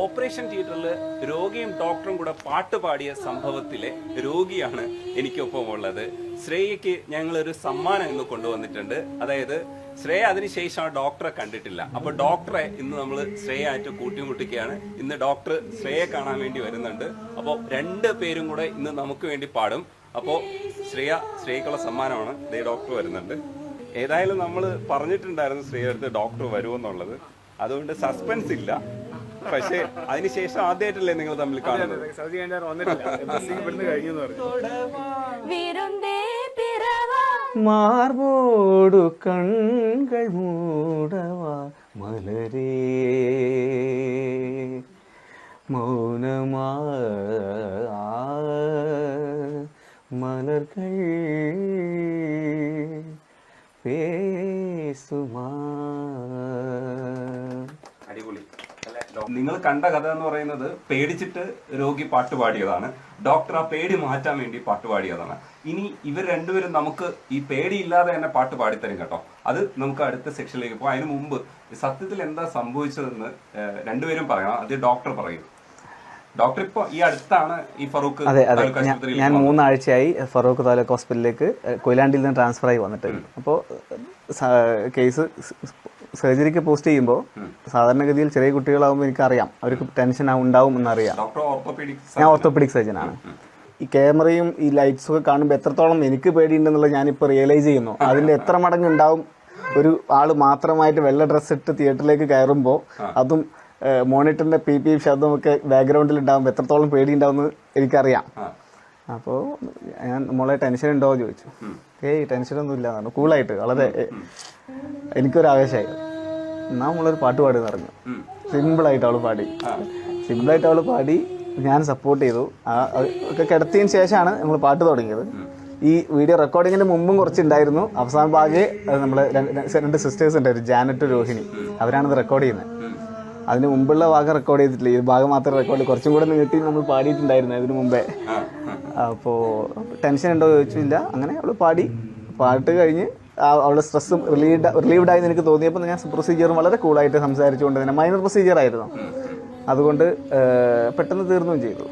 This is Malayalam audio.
ഓപ്പറേഷൻ തിയേറ്ററിൽ രോഗിയും ഡോക്ടറും കൂടെ പാട്ട് പാടിയ സംഭവത്തിലെ രോഗിയാണ് എനിക്കൊപ്പം ഉള്ളത്. ശ്രേയയ്ക്ക് ഞങ്ങളൊരു സമ്മാനം ഇന്ന് കൊണ്ടുവന്നിട്ടുണ്ട്. അതായത് ശ്രേയ അതിനുശേഷം ആ ഡോക്ടറെ കണ്ടിട്ടില്ല. അപ്പൊ ഡോക്ടറെ ഇന്ന് നമ്മൾ ശ്രേയായിട്ട് കൂട്ടിമുട്ടിക്കുകയാണ്. ഇന്ന് ഡോക്ടർ ശ്രേയയെ കാണാൻ വേണ്ടി വരുന്നുണ്ട്. അപ്പോൾ 2 പേരും കൂടെ ഇന്ന് നമുക്ക് വേണ്ടി പാടും. അപ്പോൾ ശ്രേയക്കുള്ള സമ്മാനമാണ്. ദേ ഡോക്ടർ വരുന്നുണ്ട്. ഏതായാലും നമ്മൾ പറഞ്ഞിട്ടുണ്ടായിരുന്നു ശ്രേയ അടുത്ത് ഡോക്ടർ വരുമെന്നുള്ളത്. അതുകൊണ്ട് സസ്പെൻസ് ഇല്ല. പക്ഷേ അതിനുശേഷം ആദ്യമായിട്ടല്ലേ നിങ്ങൾ തമ്മിൽ കാണുന്നത്? മാർബോടു കൺകൾ മൂടവാ മലരേ മൗനമാ മലർകൾ പേസുമാ. അടിപൊളി. നിങ്ങൾ കണ്ട കഥ എന്ന് പറയുന്നത് പേടിച്ചിട്ട് രോഗി പാട്ട് പാടിയതാണ്. ഡോക്ടർ ആ പേടി മാറ്റാൻ വേണ്ടി പാട്ട് പാടിയതാണ്. ഇനി ഇവർ 2 പേരും നമുക്ക് ഈ പേടിയില്ലാതെ തന്നെ പാട്ട് പാടിത്തരും കേട്ടോ. അത് നമുക്ക് അടുത്ത സെക്ഷനിലേക്ക് പോകാം. അതിന് മുമ്പ് സത്യത്തിൽ എന്താ സംഭവിച്ചതെന്ന് 2 പേരും പറയണം. അത് ഡോക്ടർ പറയും. ഡോക്ടർ ഇപ്പൊ ഈ അടുത്താണ് ഈ ഫറൂഖ്. അതെ അതെ, ഞാൻ 3 ആഴ്ചയായി ഫറൂഖ് താലൂക്ക് ഹോസ്പിറ്റലിലേക്ക് കൊയിലാണ്ടിയിൽ നിന്ന് ട്രാൻസ്ഫർ ആയി വന്നിട്ട്. അപ്പോൾ കേസ് സർജറിക്ക് പോസ്റ്റ് ചെയ്യുമ്പോൾ സാധാരണഗതിയിൽ ചെറിയ കുട്ടികളാകുമ്പോൾ എനിക്കറിയാം അവർക്ക് ടെൻഷൻ ഉണ്ടാവും എന്നറിയാം. ഞാൻ ഓർത്തോപെഡിക് സർജനാണ്. ഈ ക്യാമറയും ഈ ലൈറ്റ്സും ഒക്കെ കാണുമ്പോൾ എത്രത്തോളം എനിക്ക് പേടിയുണ്ടെന്നുള്ളത് ഞാനിപ്പോൾ റിയലൈസ് ചെയ്യുന്നു. അതിൻ്റെ എത്ര മടങ്ങ് ഉണ്ടാവും ഒരു ആൾ മാത്രമായിട്ട് വെള്ള ഡ്രസ്സ് ഇട്ട് തിയേറ്ററിലേക്ക് കയറുമ്പോൾ, അതും മോണിറ്ററിൻ്റെ പി ശബ്ദമൊക്കെ ബാക്ക്ഗ്രൗണ്ടിൽ ഉണ്ടാകുമ്പോൾ എത്രത്തോളം പേടിയുണ്ടാവുമെന്ന് എനിക്കറിയാം. അപ്പോൾ ഞാൻ മോളെ ടെൻഷൻ ഉണ്ടോ എന്ന് ചോദിച്ചു. ടെൻഷനൊന്നും ഇല്ല എന്നാണ് കൂളായിട്ട്. വളരെ എനിക്കൊരാവേശമായി. എന്നാ നമ്മളൊരു പാട്ട് പാടി പറഞ്ഞു. സിമ്പിളായിട്ട് അവൾ പാടി ഞാൻ സപ്പോർട്ട് ചെയ്തു. ഒക്കെ കിടത്തിയതിന് ശേഷമാണ് നമ്മൾ പാട്ട് തുടങ്ങിയത്. ഈ വീഡിയോ റെക്കോർഡിങ്ങിന് മുമ്പും കുറച്ചുണ്ടായിരുന്നു. അവസാന ഭാഗേ നമ്മളെ 2 സിസ്റ്റേഴ്സ് ഉണ്ടായിരുന്നു, ജാനറ്റ് രോഹിണി. അവരാണിത് റെക്കോർഡ് ചെയ്യുന്നത്. അതിന് മുമ്പുള്ള ഭാഗം റെക്കോർഡ് ചെയ്തിട്ടില്ല. ഈ ഭാഗം മാത്രം റെക്കോർഡ് ചെയ്ത് കുറച്ചും കൂടെ നീട്ടി നമ്മൾ പാടിയിട്ടുണ്ടായിരുന്നു ഇതിനു മുമ്പേ. അപ്പോൾ ടെൻഷൻ ഉണ്ടോ ചോദിച്ചില്ല. അങ്ങനെ അവൾ പാട്ട് കഴിഞ്ഞ് അവളുടെ സ്ട്രെസ് റിലീവ്ഡ് ആയി എനിക്ക് തോന്നിയപ്പോൾ ഞാൻ പ്രൊസീജിയറും വളരെ കൂളായിട്ട് സംസാരിച്ചുകൊണ്ട് തന്നെ, മൈനർ പ്രൊസീജിയർ ആയിരുന്നു, അതുകൊണ്ട് പെട്ടെന്ന് തീർന്നുകയും ചെയ്തു.